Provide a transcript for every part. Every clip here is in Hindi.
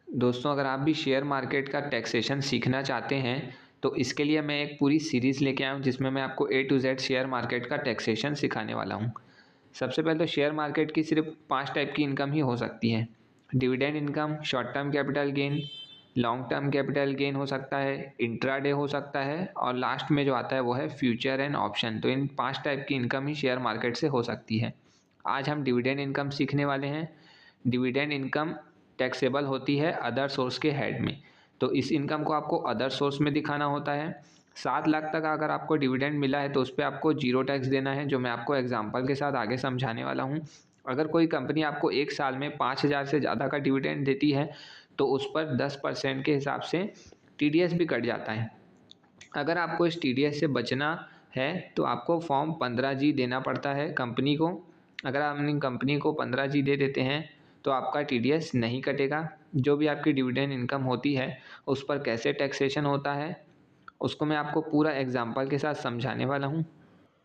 दोस्तों, अगर आप भी शेयर मार्केट का टैक्सेशन सीखना चाहते हैं तो इसके लिए मैं एक पूरी सीरीज़ लेके आया हूँ जिसमें मैं आपको A to Z share market का टैक्सेशन सिखाने वाला हूँ। सबसे पहले तो शेयर मार्केट की सिर्फ 5 टाइप की इनकम ही हो सकती है। Dividend income, short term capital gain, long term capital gain हो सकता है, इंट्राडे हो सकता है और लास्ट में जो आता है वो है फ्यूचर एंड ऑप्शन। तो इन 5 टाइप की इनकम ही शेयर मार्केट से हो सकती है। आज हम डिविडेंड इनकम सीखने वाले हैं। डिविडेंड इनकम टैक्सेबल होती है अदर सोर्स के हेड में, तो इस इनकम को आपको अदर सोर्स में दिखाना होता है। 7 लाख तक अगर आपको डिविडेंड मिला है तो उस पर आपको 0 टैक्स देना है, जो मैं आपको एग्जांपल के साथ आगे समझाने वाला हूँ। अगर कोई कंपनी आपको एक साल में 5,000 से ज़्यादा का डिविडेंड देती है तो उस पर 10% के हिसाब से TDS भी कट जाता है। अगर आपको इस TDS से बचना है तो आपको फॉर्म 15G देना पड़ता है कंपनी को। अगर आप अपनी कंपनी को 15G दे देते हैं तो आपका TDS नहीं कटेगा। जो भी आपकी डिविडेंड इनकम होती है उस पर कैसे टैक्सेशन होता है उसको मैं आपको पूरा एग्जांपल के साथ समझाने वाला हूँ।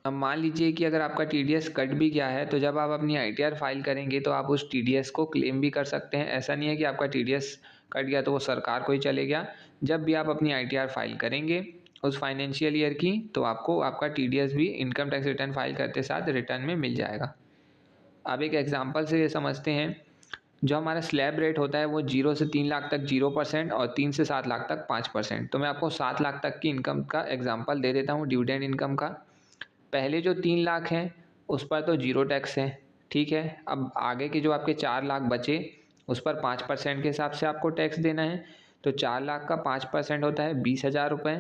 अब मान लीजिए कि अगर आपका TDS कट भी गया है तो जब आप अपनी ITR फाइल करेंगे तो आप उस TDS को क्लेम भी कर सकते हैं। ऐसा नहीं है कि आपका TDS कट गया तो वो सरकार को ही चले गया। जब भी आप अपनी ITR फाइल करेंगे उस फाइनेंशियल ईयर की तो आपको आपका TDS भी इनकम टैक्स रिटर्न फाइल करते साथ रिटर्न में मिल जाएगा। अब एक एग्जाम्पल से ये समझते हैं। जो हमारा स्लैब रेट होता है वो 0 से 3 लाख तक 0% और 3 से 7 लाख तक 5%। तो मैं आपको 7 लाख तक की इनकम का एग्जांपल दे देता हूँ डिविडेंड इनकम का। पहले जो 3 लाख हैं उस पर तो 0 टैक्स है, ठीक है। अब आगे के जो आपके 4 लाख बचे उस पर 5% के हिसाब से आपको टैक्स देना है। तो 4 लाख का 5% होता है 20,000 रुपये।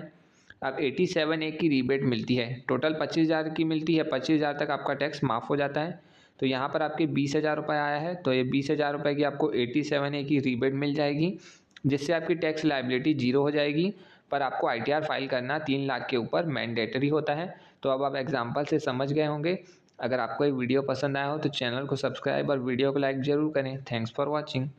अब 87A की रीबेट मिलती है, टोटल 25,000 की मिलती है। 25,000 तक आपका टैक्स माफ़ हो जाता है। तो यहाँ पर आपके 20,000 रुपये आया है तो ये 20,000 रुपये की आपको 87A की रीबेट मिल जाएगी, जिससे आपकी टैक्स लायबिलिटी 0 हो जाएगी। पर आपको ITR फाइल करना 3 लाख के ऊपर मैंडेटरी होता है। तो अब आप एग्जांपल से समझ गए होंगे। अगर आपको ये वीडियो पसंद आया हो तो चैनल को सब्सक्राइब और वीडियो को लाइक ज़रूर करें। Thanks for watching.